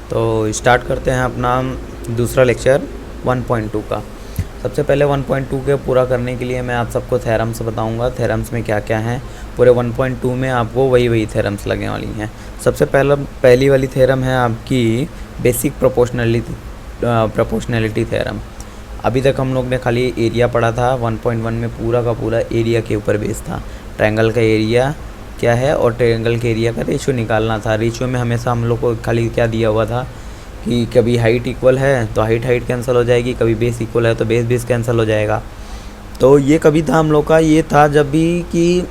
तो स्टार्ट करते हैं अपना दूसरा लेक्चर 1.2 का। सबसे पहले 1.2 के पूरा करने के लिए मैं आप सबको थ्योरम्स बताऊंगा। थ्योरम्स में क्या क्या हैं, पूरे 1.2 में आपको वही थ्योरम्स लगने वाली हैं। सबसे पहली वाली थ्योरम है आपकी बेसिक प्रोपोर्शनैलिटी थ्योरम। अभी तक हम लोग ने खाली एरिया पढ़ा था। 1.1 में पूरा का पूरा एरिया के ऊपर बेस था। ट्रायंगल का एरिया क्या है और ट्रायंगल के एरिया का रेशियो निकालना था। रेशियो में हमेशा हम लोग को खाली क्या दिया हुआ था कि कभी हाइट इक्वल है तो हाइट कैंसिल हो जाएगी, कभी बेस इक्वल है तो बेस कैंसिल हो जाएगा। तो ये कभी था हम लोग का, ये था जब भी कि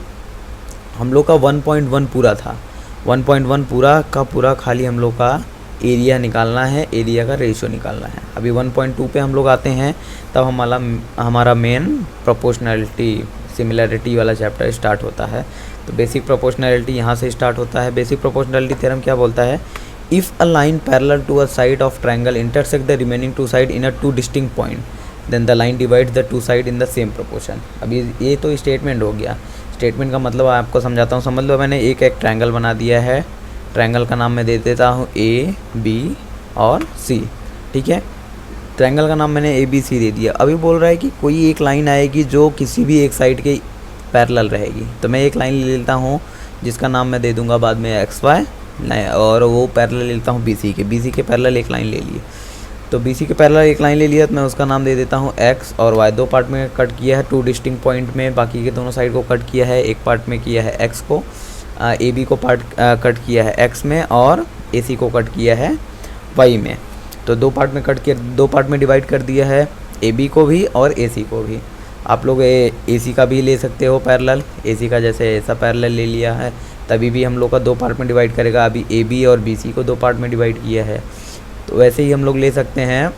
हम लोग का 1.1 पूरा था। 1.1 पूरा का पूरा खाली हम लोग का एरिया निकालना है, एरिया का रेशियो निकालना है। अभी 1.2 पे हम लोग आते हैं, तब हमारा मेन प्रोपोर्शनैलिटी सिमिलैरिटी वाला चैप्टर स्टार्ट होता है। तो बेसिक प्रोपोर्शनैलिटी यहाँ से स्टार्ट होता है। बेसिक प्रोपोर्शनैलिटी थ्योरम क्या बोलता है, if a line parallel to a side of triangle intersect the remaining two side in a two distinct point, then the line divides the two side in the same proportion. अभी ये तो statement हो गया। Statement का मतलब आपको समझाता हूँ। समझ लो मैंने एक ट्रायंगल बना दिया है। ट्रायंगल का नाम मैं दे देता हूँ A, B और C। ठीक है, ट्रायंगल का नाम मैंने ABC दे दिया। अभी बोल रहा है कि कोई एक लाइन आएगी जो किसी भी एक साइड के पैरेलल रहेगी। तो मैं एक लाइन ले लेता हूँ जिसका नाम मैं दे दूंगा बाद में XY, और वो पैरेलल ले लेता हूँ BC के पैरेलल एक लाइन ले लिए। तो BC के पैरेलल एक लाइन ले लिया तो मैं उसका नाम दे देता हूँ X और Y। दो पार्ट में कट किया है, टू डिस्टिंक्ट पॉइंट में, बाकी के दोनों साइड को कट किया है। एक पार्ट में किया है X को, AB को पार्ट कट किया है X में और AC को कट किया है Y में। तो दो पार्ट में कट किया, दो पार्ट में डिवाइड कर दिया है, AB को भी और AC को भी। आप लोग AC का भी ले सकते हो पैरेलल। AC का जैसे ऐसा पैरेलल ले लिया है तभी भी हम लोग का दो पार्ट में डिवाइड करेगा। अभी AB और BC को दो पार्ट में डिवाइड किया है, तो वैसे ही हम लोग ले सकते हैं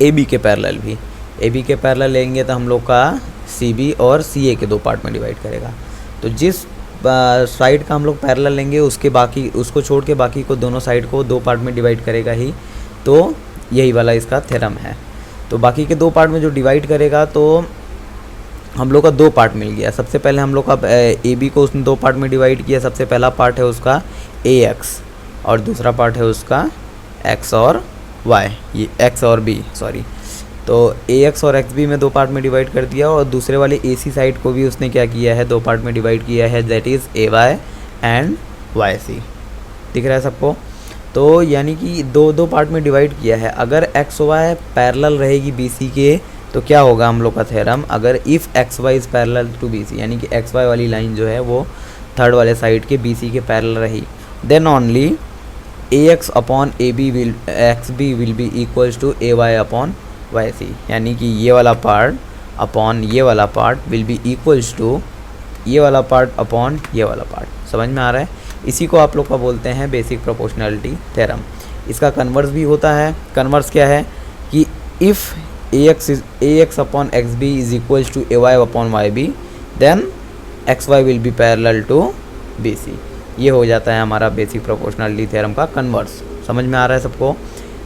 AB के पैरेलल भी। AB के पैरेलल लेंगे तो हम लोग का CB और CA के दो पार्ट में डिवाइड करेगा। तो जिस साइड का हम लोग पैरेलल लेंगे उसको छोड़ के बाकी को दोनों साइड को दो पार्ट में डिवाइड करेगा ही। तो यही वाला इसका थ्योरम है। तो बाकी के दो पार्ट में जो डिवाइड करेगा तो हम लोग का दो पार्ट मिल गया। सबसे पहले हम लोग का AB को उसने दो पार्ट में डिवाइड किया। सबसे पहला पार्ट है उसका AX और दूसरा पार्ट है उसका X और Y, ये X और B सॉरी। तो AX और XB में दो पार्ट में डिवाइड कर दिया और दूसरे वाले AC साइड को भी उसने क्या किया है, दो पार्ट में डिवाइड किया है, that is AY and YC। दिख रहा है सबको? तो यानी कि दो पार्ट में डिवाइड किया है। अगर XY पैरेलल रहेगी BC के तो क्या होगा हम लोग का थ्योरम, अगर if XY is parallel to BC, यानी कि XY वाली लाइन जो है वो थर्ड वाले साइड के BC के पैरेलल रही, then only AX upon XB will be equals to AY upon YC। यानी कि ये वाला पार्ट अपॉन ये वाला part will be equals to ये वाला पार्ट अपॉन ये वाला पार्ट। समझ में आ रहा है? इसी को आप लोग का बोलते हैं बेसिक प्रोपोर्शनैलिटी थ्योरम। इसका कन्वर्स भी होता है। कन्वर्स क्या है कि if AX upon XB is equals to AY upon YB, then XY will be parallel to BC। ये हो जाता है हमारा बेसिक प्रोपोर्शनैलिटी थ्योरम का कन्वर्स। समझ में आ रहा है सबको?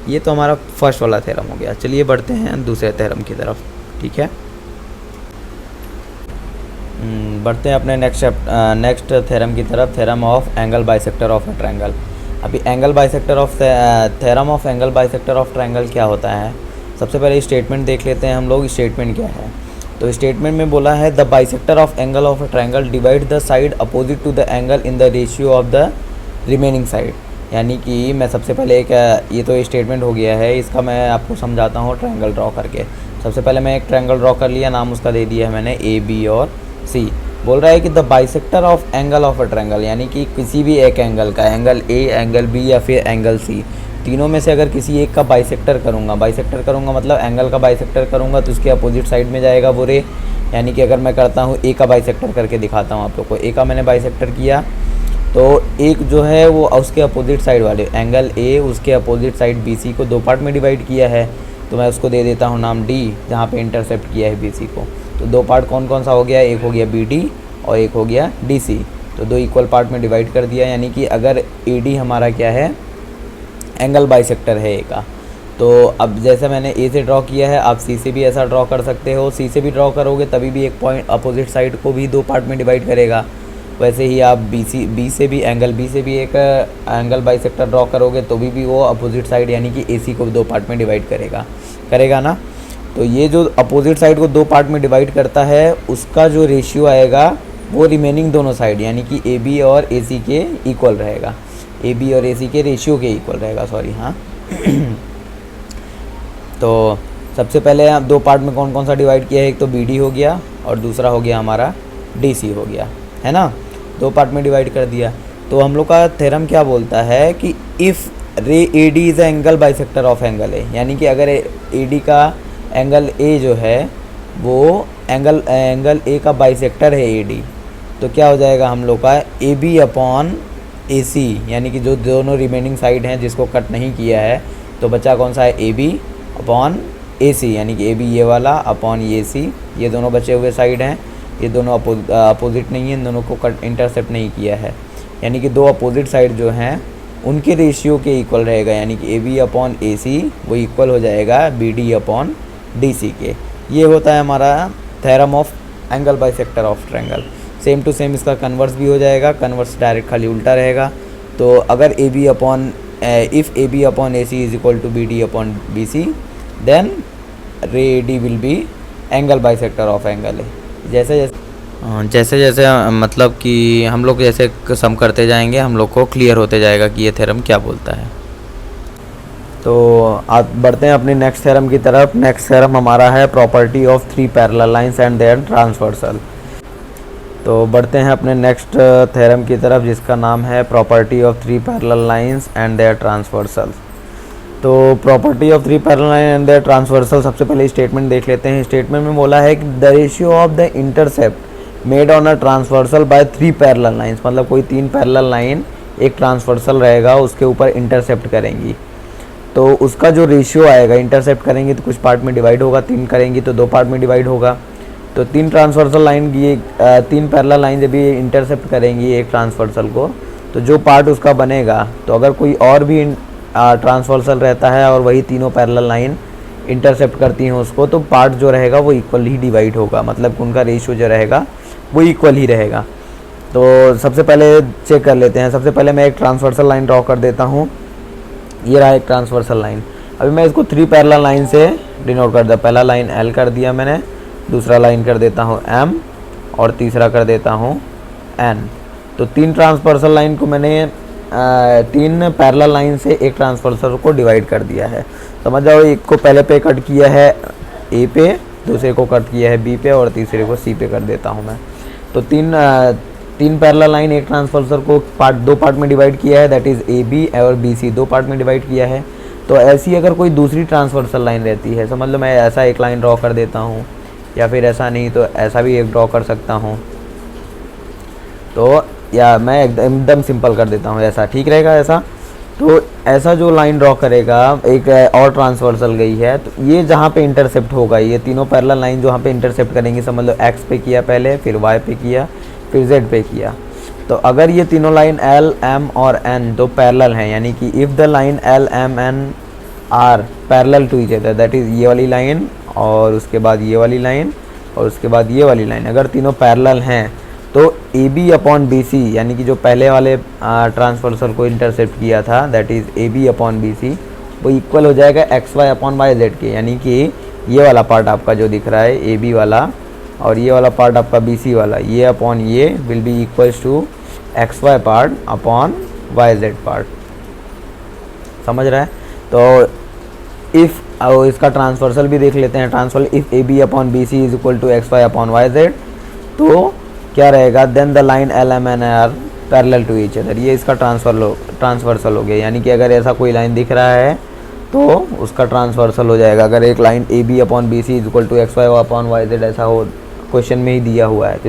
ये तो हमारा फर्स्ट वाला थ्योरम हो गया। चलिए बढ़ते हैं दूसरे थ्योरम की तरफ। ठीक है, बढ़ते हैं अपने नेक्स्ट थ्योरम की तरफ, theorem of angle bisector of a triangle. अभी angle bisector of theorem of angle bisector of triangle क्या होता है, सबसे पहले स्टेटमेंट देख लेते हैं हम लोग। स्टेटमेंट क्या है, तो स्टेटमेंट में बोला है the bisector of angle of a triangle divide the side opposite to the angle in the ratio of the remaining side. यानी कि मैं सबसे पहले ये तो स्टेटमेंट हो गया है, इसका मैं आपको समझाता हूँ ट्रायंगल ड्रॉ करके। सबसे पहले मैं एक ट्रायंगल ड्रॉ कर लिया, नाम उसका दे दिया है मैंने AB और C। बोल रहा है कि the bisector of angle of a triangle, यानी कि किसी भी एक एंगल का, एंगल A, एंगल B या फिर एंगल C, तीनों में से अगर किसी एक का बाइसेक्टर करूँगा मतलब एंगल का बाइसेक्टर करूँगा तो उसके अपोजिट साइड में जाएगा वो रे। यानी कि अगर मैं करता हूँ A का बाइसेक्टर करके दिखाता हूँ आप लोग को। A का मैंने बाइसेक्टर किया तो एक जो है वो उसके अपोजिट साइड वाले एंगल A उसके अपोजिट साइड BC को दो पार्ट में डिवाइड किया है, तो मैं उसको दे देता हूँ नाम D, जहाँ पे इंटरसेप्ट किया है BC को। तो दो पार्ट कौन कौन सा हो गया, एक हो गया BD और एक हो गया DC। तो दो इक्वल पार्ट में डिवाइड कर दिया। यानी कि अगर AD हमारा क्या है, एंगल बाइसेक्टर है A का, तो अब जैसे मैंने A से ड्रॉ किया है आप C से भी ऐसा ड्रॉ कर सकते हो। C से भी ड्रॉ करोगे तभी भी एक पॉइंट अपोजिट साइड को भी दो पार्ट में डिवाइड करेगा। वैसे ही आप बी से भी एक एंगल बाइसेक्टर ड्रॉ करोगे तो भी वो अपोजिट साइड यानी कि AC को 2 पार्ट में डिवाइड करेगा ना। तो ये जो अपोजिट साइड को 2 पार्ट में डिवाइड करता है उसका जो रेशियो आएगा वो रिमेनिंग दोनों साइड यानी कि AB और AC के इक्वल रहेगा, AB और AC के रेशियो के इक्वल रहेगा, सॉरी हाँ। तो सबसे पहले आप 2 पार्ट में कौन कौन सा डिवाइड किया है, एक तो BD हो गया और दूसरा हो गया हमारा DC हो गया, है ना। 2 पार्ट में डिवाइड कर दिया। तो हम लोग का थ्योरम क्या बोलता है कि इफ़ रे AD is angle bisector of angle A, यानी कि अगर AD का एंगल A जो है वो एंगल A का बाइसेक्टर है AD, तो क्या हो जाएगा हम लोग का AB अपॉन AC, यानी कि जो दोनों रिमेनिंग साइड हैं जिसको कट नहीं किया है, तो बचा कौन सा है AB अपॉन AC, यानी कि AB ये वाला अपॉन AC, ये दोनों बचे हुए साइड हैं, ये दोनों अपोजिट नहीं है, इन दोनों को कट इंटरसेप्ट नहीं किया है, यानी कि 2 अपोजिट साइड जो हैं उनके रेशियो के इक्वल रहेगा, यानी कि AB अपॉन AC वो इक्वल हो जाएगा BD अपॉन DC के। ये होता है हमारा theorem of angle bisector of triangle. Same to same इसका कन्वर्स भी हो जाएगा, कन्वर्स डायरेक्ट खाली उल्टा रहेगा। तो अगर if AB upon AC is equal to BD upon BC then ray AD will be angle bisector of angle A। जैसे जैसे मतलब कि हम लोग जैसे सम करते जाएंगे हम लोग को क्लियर होते जाएगा कि ये थ्योरम क्या बोलता है। तो आप बढ़ते हैं अपने नेक्स्ट थ्योरम की तरफ। नेक्स्ट थ्योरम हमारा है property of 3 parallel lines and their transversal. तो बढ़ते हैं अपने नेक्स्ट थ्योरम की तरफ जिसका नाम है property of 3 parallel lines and their transversal. तो property of 3 parallel line and their transversal, सबसे पहले स्टेटमेंट देख लेते हैं। स्टेटमेंट में बोला है कि the ratio of the intercept made on a transversal by 3 parallel lines, मतलब कोई 3 पैरेलल लाइन एक ट्रांसवर्सल रहेगा उसके ऊपर इंटरसेप्ट करेंगी, तो उसका जो रेशियो आएगा, इंटरसेप्ट करेंगे तो कुछ पार्ट में डिवाइड होगा, 3 करेंगी तो 2 पार्ट में डिवाइड होगा। तो 3 ट्रांसवर्सल लाइन की 3 पैरेलल लाइन जब ये इंटरसेप्ट करेंगी एक ट्रांसवर्सल को, तो जो पार्ट उसका बनेगा, तो अगर कोई और भी ट्रांसवर्सल रहता है और वही तीनों पैरेलल लाइन इंटरसेप्ट करती हैं उसको, तो पार्ट जो रहेगा वो इक्वल ही डिवाइड होगा, मतलब उनका रेशियो जो रहेगा वो इक्वल ही रहेगा। तो सबसे पहले चेक कर लेते हैं। सबसे पहले मैं एक ट्रांसवर्सल लाइन ड्रॉ कर देता हूँ। ये रहा एक ट्रांसवर्सल लाइन। अभी मैं इसको 3 पैरेलल लाइन से डिनोट कर दिया। पहला लाइन L कर दिया मैंने, दूसरा लाइन कर देता हूँ M और तीसरा कर देता हूँ N। तो 3 ट्रांसवर्सल लाइन को मैंने 3 पैरेलल लाइन से एक ट्रांसवर्सल को डिवाइड कर दिया है। समझ जाओ, एक को पहले पे कट किया है A पे, दूसरे को कट किया है B पे और तीसरे को C पे कर देता हूँ मैं। तो 3 पैरेलल लाइन एक ट्रांसवर्सल को 2 पार्ट में डिवाइड किया है, दैट इज़ AB और BC 2 पार्ट में डिवाइड किया है। तो ऐसी अगर कोई दूसरी ट्रांसवर्सल लाइन रहती है, समझ लो मैं ऐसा एक लाइन ड्रॉ कर देता हूँ, या फिर ऐसा नहीं तो ऐसा भी एक ड्रॉ कर सकता हूँ। तो या मैं एकदम सिंपल कर देता हूँ, ऐसा ठीक रहेगा ऐसा। तो ऐसा जो लाइन ड्रॉ करेगा, एक और ट्रांसवर्सल गई है, तो ये जहाँ पे इंटरसेप्ट होगा, ये तीनों पैरेलल लाइन जहाँ पे इंटरसेप्ट करेंगी, समझ लो X पे किया पहले, फिर Y पे किया, फिर Z पे किया। तो अगर ये तीनों लाइन L, M और N तो पैरेलल हैं, यानी कि if the line L, M, N are parallel to each other, that is ये वाली लाइन और उसके बाद ये वाली लाइन और उसके बाद ये वाली लाइन, अगर तीनों पैरेलल हैं तो AB अपॉन BC, यानी कि जो पहले वाले ट्रांसवर्सल को इंटरसेप्ट किया था, that is AB upon BC, वो इक्वल हो जाएगा XY अपॉन YZ के, यानी कि ये वाला पार्ट आपका जो दिख रहा है AB वाला और ये वाला पार्ट आपका BC वाला, ये अपॉन ये will be equals to XY part upon YZ part. समझ रहा है? तो इफ़ इसका ट्रांसवर्सल भी देख लेते हैं। Transversal if AB upon BC is equal to XY upon YZ, तो क्या रहेगा, then the line L, M, N are parallel to each other. ये इसका ट्रांसवर्सल हो गया, यानी कि अगर ऐसा कोई लाइन दिख रहा है तो उसका ट्रांसवर्सल हो जाएगा। अगर एक line AB upon BC is equal to XY upon YZ ऐसा हो, क्वेश्चन में ही दिया हुआ है, तो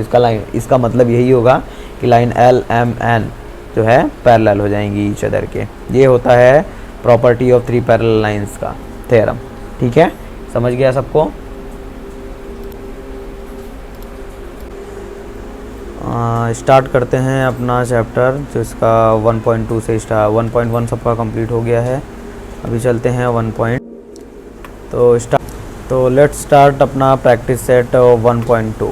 इसका मतलब यही होगा कि लाइन L, M, N जो है पैरेलल हो जाएंगी ईच अदर के। ये होता है प्रॉपर्टी ऑफ 3 पैरेलल लाइंस का थ्योरम। ठीक है, समझ गया सबको? स्टार्ट करते हैं अपना चैप्टर, जो इसका 1.2 से 1.1 सबका कंप्लीट हो गया है। अभी चलते हैं 1. तो लेट्स स्टार्ट अपना प्रैक्टिस सेट 1.2।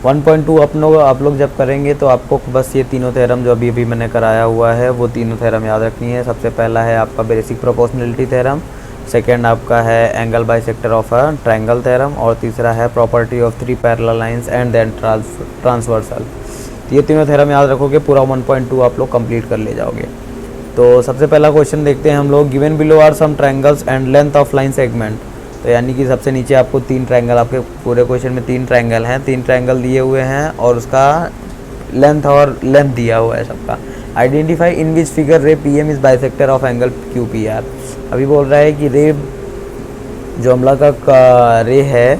1.2 आप लोग जब करेंगे तो आपको बस ये तीनों थ्योरम जो अभी अभी मैंने कराया हुआ है वो तीनों थ्योरम याद रखनी है। सबसे पहला है आपका बेसिक प्रोपोर्शनलिटी थ्योरम, सेकंड आपका है angle bisector of a triangle theorem, और तीसरा है property of 3 parallel lines and then transversal. ये तीनों थ्योरम याद रखोगे, पूरा 1.2 आप लोग कंप्लीट कर ले जाओगे। तो सबसे पहला क्वेश्चन देखते हैं हम लोग। Given below are some triangles and length of line segment. तो यानी कि सबसे नीचे आपको 3 ट्रायंगल, आपके पूरे क्वेश्चन में 3 ट्रायंगल हैं, 3 ट्रायंगल दिए हुए हैं और उसका लेंथ दिया हुआ है सबका। Identify in which figure ray P M is bisector of angle Q P R. अभी बोल रहा है कि रे जो हमला का रे है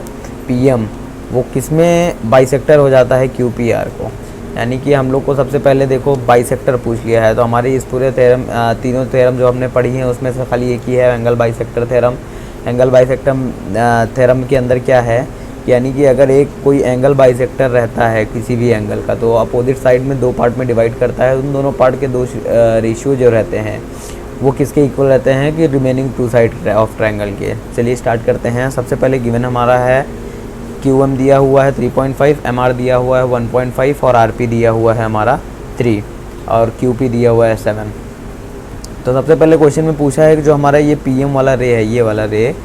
पी एम वो किस में बाइसेक्टर हो जाता है क्यू पी आर को। यानी कि हम लोग को सबसे पहले देखो बाइसेक्टर पूछ लिया है, तो हमारे इस पूरे थ्योरम तीनों थ्योरम जो हमने पढ़ी हैं उसमें से खाली एक ही है angle bisector theorem. Angle bisector theorem के अंदर क्या है, यानी कि अगर एक कोई एंगल बाइसेक्टर रहता है किसी भी एंगल का तो अपोजिट साइड में 2 पार्ट में डिवाइड करता है। उन दोनों पार्ट के 2 रेशियो जो रहते हैं वो किसके इक्वल रहते हैं कि रिमेनिंग 2 साइड ऑफ ट्रायंगल के। चलिए स्टार्ट करते हैं। सबसे पहले गिवन हमारा है QM दिया हुआ है 3.5, MR दिया हुआ है 1.5 और RP दिया हुआ है हमारा 3 और QP दिया हुआ है 7। तो सबसे पहले क्वेश्चन में पूछा है कि जो हमारा ये PM वाला रे है, ये वाला रे,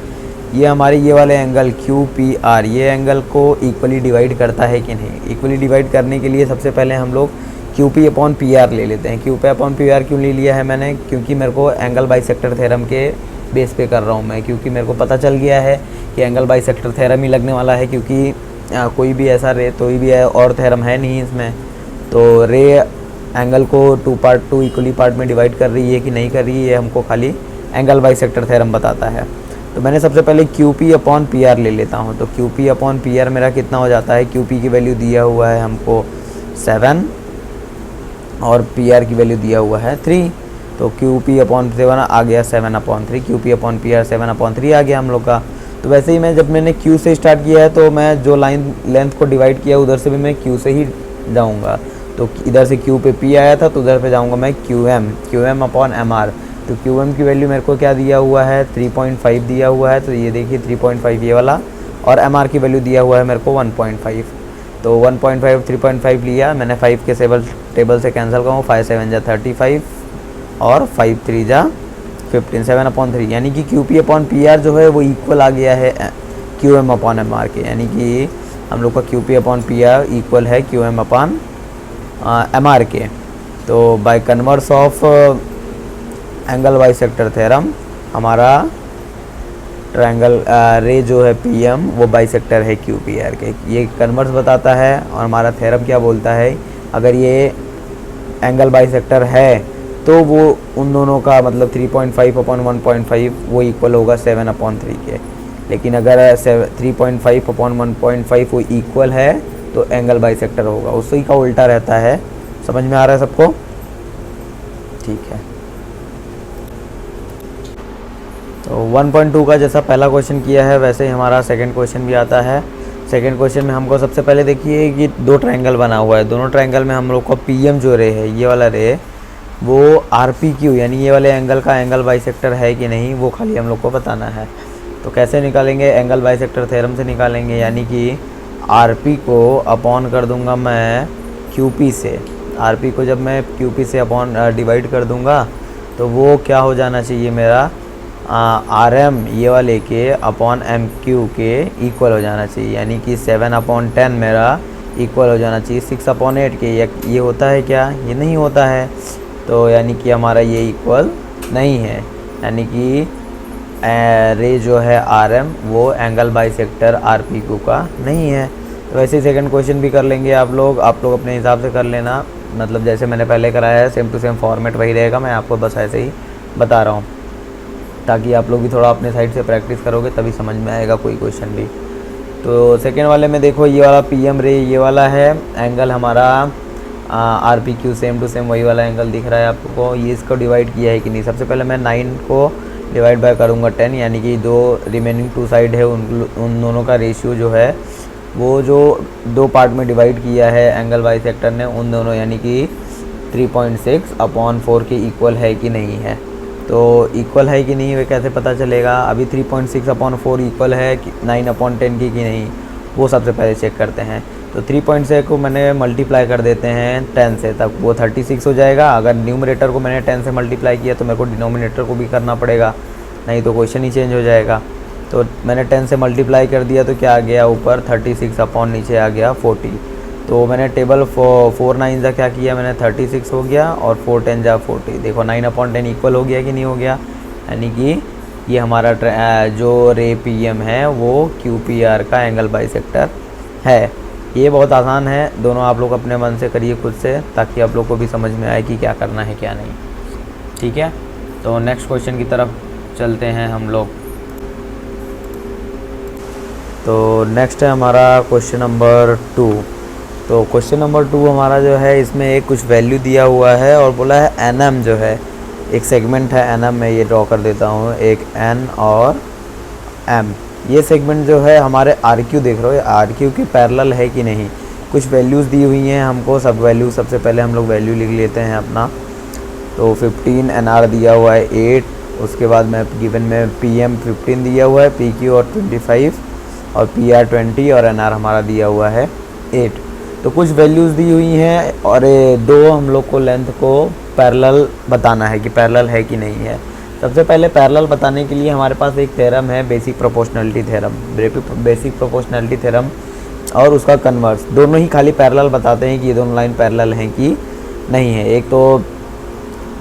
ये हमारे ये वाले एंगल QPR ये एंगल को इक्वली डिवाइड करता है कि नहीं। इक्वली डिवाइड करने के लिए सबसे पहले हम लोग QP/PR ले लेते हैं। QP/PR क्यों ले लिया है मैंने, क्योंकि मेरे को एंगल बाइसेक्टर थ्योरम के बेस पे कर रहा हूँ मैं, क्योंकि मेरे को पता चल गया है कि एंगल बाइसेक्टर थ्योरम ही लगने वाला है, क्योंकि कोई भी ऐसा रे तो भी है और थ्योरम है नहीं इसमें। तो रे एंगल को 2 इक्वली पार्ट में डिवाइड कर रही है कि नहीं कर रही है, ये हमको खाली एंगल बाइसेक्टर थ्योरम बताता है। तो मैंने सबसे पहले QP/PR ले लेता हूँ। तो QP/PR मेरा कितना हो जाता है, QP की वैल्यू दिया हुआ है हमको 7 और PR की वैल्यू दिया हुआ है 3। तो QP/7 आ गया 7/3, QP/PR 7/3 आ गया हम लोग का। तो वैसे ही जब मैंने Q से स्टार्ट किया है तो मैं जो लाइन लेंथ को डिवाइड किया उधर से भी मैं Q से ही जाऊंगा। तो इधर से Q पे P आया था तो उधर पे जाऊंगा मैं QM/MR। तो QM की वैल्यू मेरे को क्या दिया हुआ है 3.5 दिया हुआ है, तो ये देखिए 3.5 ये वाला, और MR की वैल्यू दिया हुआ है मेरे को 1.5। तो 1.5 3.5 लिया मैंने, 5 के टेबल से कैंसिल करूँ, 5 7 जा 35 और 5 3 जा 15, 7/3। यानी कि QP/PR जो है वो इक्वल आ गया है QM/MR के, यानी कि हम लोग का QP/PR इक्वल है QM/MR के। तो by converse of angle bisector theorem हमारा ट्रायंगल रे जो है PM वो बाइसेक्टर है QPR के, ये कन्वर्स बताता है। और हमारा थ्योरम क्या बोलता है, अगर ये एंगल बाइसेक्टर है तो वो उन दोनों का मतलब 3.5/1.5 वो इक्वल होगा 7/3 के। लेकिन अगर 3.5/1.5 वो इक्वल है तो एंगल बाइसेक्टर होगा, उसी का उल्टा रहता है। समझ में आ रहा है सबको? ठीक है। तो 1.2 का जैसा पहला क्वेश्चन किया है वैसे ही हमारा सेकंड क्वेश्चन भी आता है। सेकंड क्वेश्चन में हमको सबसे पहले देखिए कि 2 ट्रायंगल बना हुआ है, दोनों ट्रायंगल में हम लोग को PM जो रे है ये वाला रे वो RPQ यानी ये वाले एंगल का एंगल बाइसेक्टर है कि नहीं वो खाली हम लोग को बताना है। तो कैसे निकालेंगे, एंगल बाइसेक्टर थ्योरम से निकालेंगे, यानी कि RP को अपॉन कर दूंगा मैं QP से। RP को जब मैं QP से अपॉन डिवाइड कर दूंगा तो वो क्या हो जाना चाहिए मेरा RM ये वाले के अपॉन MQ के इक्वल हो जाना चाहिए, यानी कि 7/10 मेरा इक्वल हो जाना चाहिए 6/8 के। ये होता है क्या, ये नहीं होता है, तो यानी कि हमारा ये इक्वल नहीं है, यानी कि रे जो है RM वो एंगल बाइसेक्टर RPQ का नहीं है। तो वैसे ही सेकंड क्वेश्चन भी कर लेंगे आप लोग अपने हिसाब से कर लेना, मतलब जैसे मैंने पहले कराया है सेम टू सेम फॉर्मेट वही रहेगा, मैं आपको बस ऐसे ही बता रहा हूँ ताकि आप लोग भी थोड़ा अपने साइड से प्रैक्टिस करोगे तभी समझ में आएगा कोई क्वेश्चन भी। तो सेकेंड वाले में देखो ये वाला PM रे ये वाला है एंगल हमारा RPQ सेम टू सेम वही वाला एंगल दिख रहा है आपको। ये इसको डिवाइड किया है कि नहीं, सबसे पहले मैं 9 को डिवाइड बाय करूँगा 10, यानी कि जो रिमेनिंग 2 साइड है उन दोनों का रेशियो जो है वो जो 2 पार्ट में डिवाइड किया है एंगल बाइसेक्टर ने उन दोनों यानी कि 3.6/4 के इक्वल है कि नहीं है। तो इक्वल है कि नहीं वे कैसे पता चलेगा, अभी 3.6/4 इक्वल है कि 9/10 की कि नहीं, वो सबसे पहले चेक करते हैं। तो 3.6 को मैंने मल्टीप्लाई कर देते हैं 10 से, तब वो 36 हो जाएगा। अगर न्यूमरेटर को मैंने 10 से मल्टीप्लाई किया तो मेरे को डिनोमिनेटर को भी करना पड़ेगा, नहीं तो क्वेश्चन ही चेंज हो जाएगा। तो मैंने 10 से मल्टीप्लाई कर दिया तो क्या आ गया ऊपर 36 अपॉन नीचे आ गया 40। तो मैंने टेबल 4 9 जा क्या किया मैंने 36 हो गया और 4 10 जा 40। देखो 9/10 इक्वल हो गया कि नहीं हो गया, यानी कि ये हमारा जो रे PM है वो QPR का एंगल बाइसेक्टर है। ये बहुत आसान है, दोनों आप लोग अपने मन से करिए खुद से, ताकि आप लोग को भी समझ में आए कि क्या करना है क्या नहीं। ठीक है, तो नेक्स्ट क्वेश्चन की तरफ चलते हैं हम लोग। तो नेक्स्ट है हमारा क्वेश्चन नंबर 2। तो क्वेश्चन नंबर 2 हमारा जो है, इसमें एक कुछ वैल्यू दिया हुआ है और बोला है NM जो है एक सेगमेंट है NM में, ये ड्रॉ कर देता हूँ, एक N और M। ये सेगमेंट जो है हमारे RQ देख रहे हो, RQ की पैरेलल है कि नहीं। कुछ वैल्यूज़ दी हुई हैं हमको, सब वैल्यू सबसे पहले हम लोग वैल्यू लिख लेते हैं अपना। तो 15 NR दिया हुआ है 8, उसके बाद में गिवन में PM 15 दिया हुआ है, PQ और 25 और PR 20 और NR हमारा दिया हुआ है 8। तो कुछ वैल्यूज़ दी हुई हैं और दो हम लोग को लेंथ को पैरेलल बताना है कि पैरेलल है कि नहीं है। सबसे पहले पैरेलल बताने के लिए हमारे पास एक थ्योरम है, basic proportionality theorem. Basic proportionality theorem और उसका कन्वर्स दोनों ही खाली पैरेलल बताते हैं कि ये दोनों लाइन पैरेलल हैं कि नहीं है। एक तो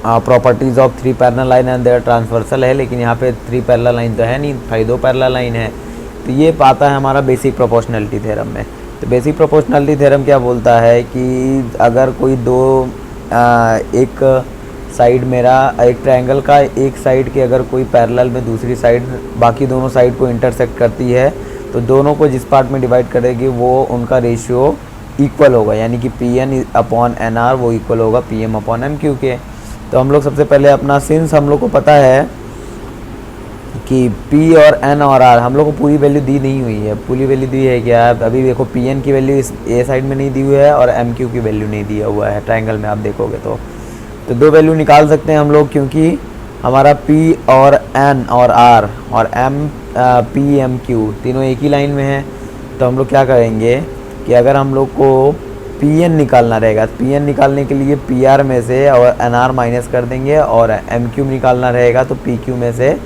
properties of 3 parallel line and their transversal है, लेकिन यहाँ पे 3 पैरेलल लाइन तो है नहीं, खाली 2 पैरेलल लाइन है। तो ये पाता है हमारा बेसिक प्रोपोर्शनलिटी थ्योरम में। तो बेसिक प्रोपोर्शनलिटी थ्योरम क्या बोलता है कि अगर कोई एक साइड मेरा एक ट्रायंगल का एक साइड के अगर कोई पैरेलल में दूसरी साइड बाकी दोनों साइड को इंटरसेक्ट करती है, तो दोनों को जिस पार्ट में डिवाइड करेगी वो उनका रेशियो इक्वल होगा, यानी कि PN/NR वो इक्वल होगा PM/MQ के। तो हम लोग सबसे पहले अपना सिंस हम लोग को पता है कि P और N और R हम लोग को पूरी वैल्यू दी नहीं हुई है। पूरी वैल्यू दी है क्या, अभी देखो PN की वैल्यू इस A साइड में नहीं दी हुई है और MQ की वैल्यू नहीं दिया हुआ है ट्रायंगल में, आप देखोगे तो 2 वैल्यू निकाल सकते हैं हम लोग, क्योंकि हमारा P और N और R और PMQ तीनों एक ही लाइन में है। तो हम लोग क्या करेंगे कि अगर हम लोग को PN निकालना रहेगा, PN निकालने के लिए PR में से और NR माइनस कर देंगे और MQ निकालना रहेगा तो PQ में से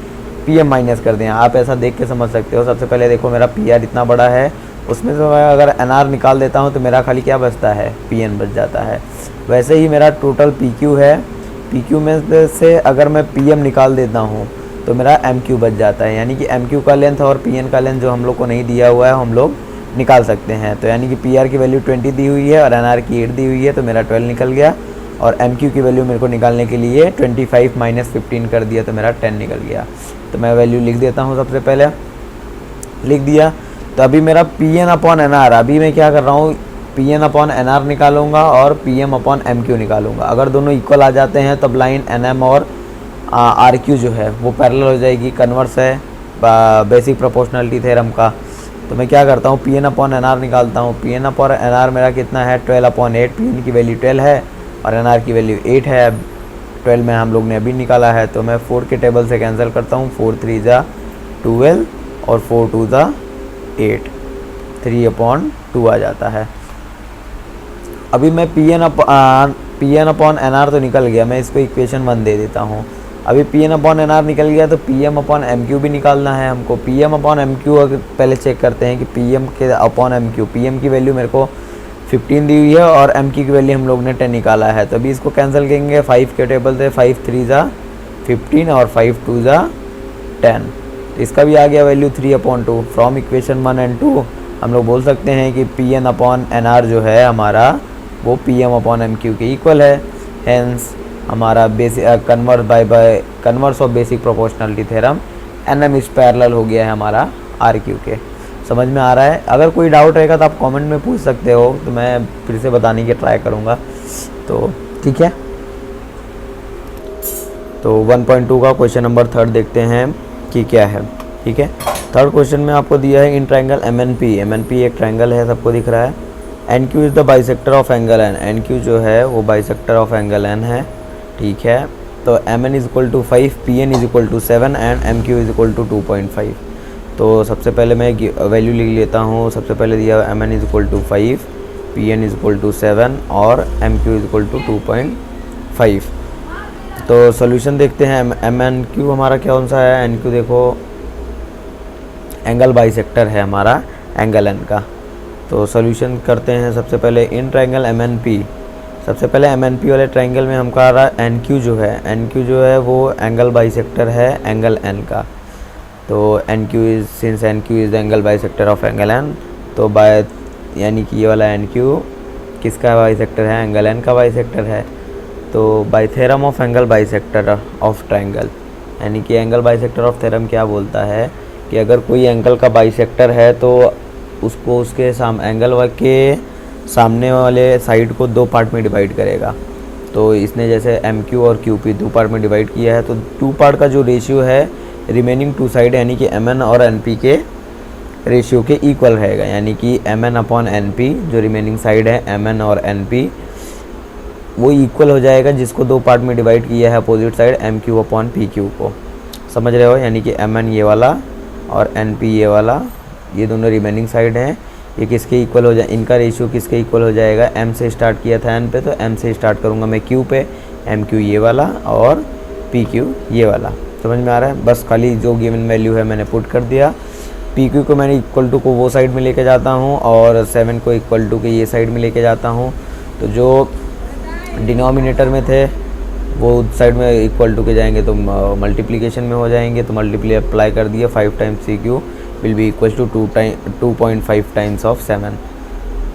PM माइनस कर दें। आप ऐसा देख के समझ सकते हो। सबसे पहले देखो मेरा PR इतना बड़ा है, उसमें से मैं अगर NR निकाल देता हूँ तो मेरा खाली क्या बचता है, PN बच जाता है। वैसे ही मेरा टोटल PQ है, PQ में से अगर मैं PM निकाल देता हूँ तो मेरा MQ बच जाता है, यानी कि MQ का लेंथ और PN का लेंथ जो हम लोग को नहीं दिया हुआ है हम लोग निकाल सकते हैं। तो यानी कि PR की वैल्यू 20 दी हुई है और NR की 8 दी हुई है, तो मेरा 12 निकल गया। और MQ की वैल्यू मेरे को निकालने के लिए 25 - 15 कर दिया तो मेरा 10 निकल गया। तो मैं वैल्यू लिख देता हूँ, सबसे पहले लिख दिया। तो अभी मेरा PN/NR, अभी मैं क्या कर रहा हूँ, PN/NR निकालूंगा और PM/MQ निकालूंगा। अगर दोनों इक्वल आ जाते हैं तब लाइन NM और RQ जो है वो पैरेलल हो जाएगी। कन्वर्स है बेसिक प्रोपोर्शनलिटी थ्योरम का। तो मैं क्या करता हूँ, PN/NR निकालता हूँ। PN/NR मेरा कितना है 12/8, PN की वैल्यू 12 है और NR की वैल्यू 8 है। 12 में हम लोग ने अभी निकाला है, तो मैं 4 के टेबल से कैंसिल करता हूँ। 4 3 जा 12 और 4 2 जा 8, 3/2 आ जाता है। अभी मैं PN/NR तो निकल गया, मैं इसको इक्वेशन 1 दे देता हूँ। अभी PN/NR निकल गया तो PM/MQ भी निकालना है हमको। PM/MQ अगर पहले चेक करते हैं कि PM/MQ, PM की वैल्यू मेरे को 15 दी हुई है और MQ की वैल्यू हम लोग ने 10 निकाला है। तो अभी इसको कैंसिल करेंगे 5 के टेबल से। 5 3 जा 15 और 5 2 जा 10, तो इसका भी आ गया वैल्यू 3/2। फ्रॉम इक्वेशन 1 एंड 2 हम लोग बोल सकते हैं कि PN/NR जो है हमारा वो PM/MQ के इक्वल है। हेंस हमारा basic converse of basic proportionality theorem NM is parallel हो गया है हमारा RQ के। समझ में आ रहा है? अगर कोई डाउट रहेगा तो आप कमेंट में पूछ सकते हो, तो मैं फिर से बताने की ट्राई करूँगा। तो ठीक है, तो 1.2 का क्वेश्चन नंबर 3 देखते हैं कि क्या है। ठीक है, थर्ड क्वेश्चन में आपको दिया है इन ट्रायंगल MNP एक ट्रायंगल है, सबको दिख रहा है। NQ is the bisector of angle N, NQ जो है वो बाइसेक्टर ऑफ एंगल N है। ठीक है, तो MN = 5, PN = 7 एंड MQ = 2.5। तो सबसे पहले मैं वैल्यू लिख लेता हूँ। सबसे पहले दिया M N is equal to 5, P N is equal to 7 और M Q is equal to 2.5। तो सोल्यूशन देखते हैं। एम एन क्यू हमारा कौन सा है? एन क्यू देखो एंगल बाइसेक्टर है हमारा एंगल एन का। तो सोल्यूशन करते हैं। सबसे पहले in triangle M N P, सबसे पहले एम एन पी वाले ट्रायंगल में हमका आ रहा है एन क्यू जो है वो एंगल बाइसेक्टर है एंगल एन का। तो N Q is since N Q is angle bisector of angle N, तो बाय यानी कि ये वाला एन क्यू किसका बाइसेक्टर है? एंगल एन का बाइसेक्टर है। तो by theorem of angle bisector of triangle, यानी कि एंगल बाइसेक्टर ऑफ थ्योरम क्या बोलता है कि अगर कोई एंगल का बाइसेक्टर है तो उसको उसके एंगल के सामने वाले साइड को दो पार्ट में डिवाइड करेगा। तो इसने जैसे एम क्यू और क्यू पी दो पार्ट में डिवाइड किया है, तो टू पार्ट का जो रेशियो है रिमेनिंग टू साइड यानी कि एम एन और एन पी के रेशियो के इक्वल रहेगा, यानी कि M N upon N P जो रिमेनिंग साइड है एम एन और एन पी वो इक्वल हो जाएगा जिसको दो पार्ट में डिवाइड किया है opposite side M Q upon P Q को। समझ रहे हो? यानी कि एम एन ये वाला और एन पी ये वाला, ये दोनों रिमेनिंग साइड हैं, ये किसके इक्वल हो जाए? इनका रेशियो किसके इक्वल हो जाएगा? एम से स्टार्ट किया था एन पे, तो एम से स्टार्ट करूँगा मैं क्यू पे, एम क्यू ये वाला और पी क्यू ये वाला। समझ में आ रहा है? बस खाली जो गिवन वैल्यू है मैंने पुट कर दिया। पी क्यू को मैंने इक्वल टू को वो साइड में लेके जाता हूँ और 7 को इक्वल टू के ये साइड में लेके जाता हूँ। तो जो डिनोमिनेटर में थे वो उस साइड में इक्वल टू के जाएंगे तो मल्टीप्लिकेशन में हो जाएंगे। तो मल्टीप्लाई अप्लाई कर दिया, 5 times C Q will be equal to 2.5 times of 7।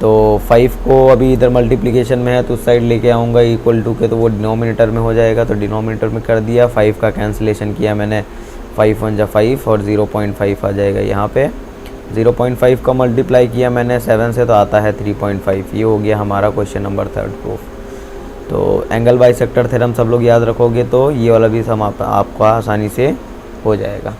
तो 5 को अभी इधर मल्टीप्लिकेशन में है तो उस साइड लेके आऊँगा इक्वल टू के, तो वो डिनोमिनेटर में हो जाएगा। तो डिनोमिनेटर में कर दिया, 5 का कैंसिलेशन किया मैंने, 5 1 जा 5 और 0.5 आ जाएगा यहाँ पे। 0.5 का मल्टीप्लाई किया मैंने 7 से तो आता है 3.5। ये हो गया हमारा क्वेश्चन नंबर 3 प्रूफ। तो एंगल बाइसेक्टर थ्योरम सब लोग याद रखोगे तो ये वाला भी सम आपका आसानी से हो जाएगा।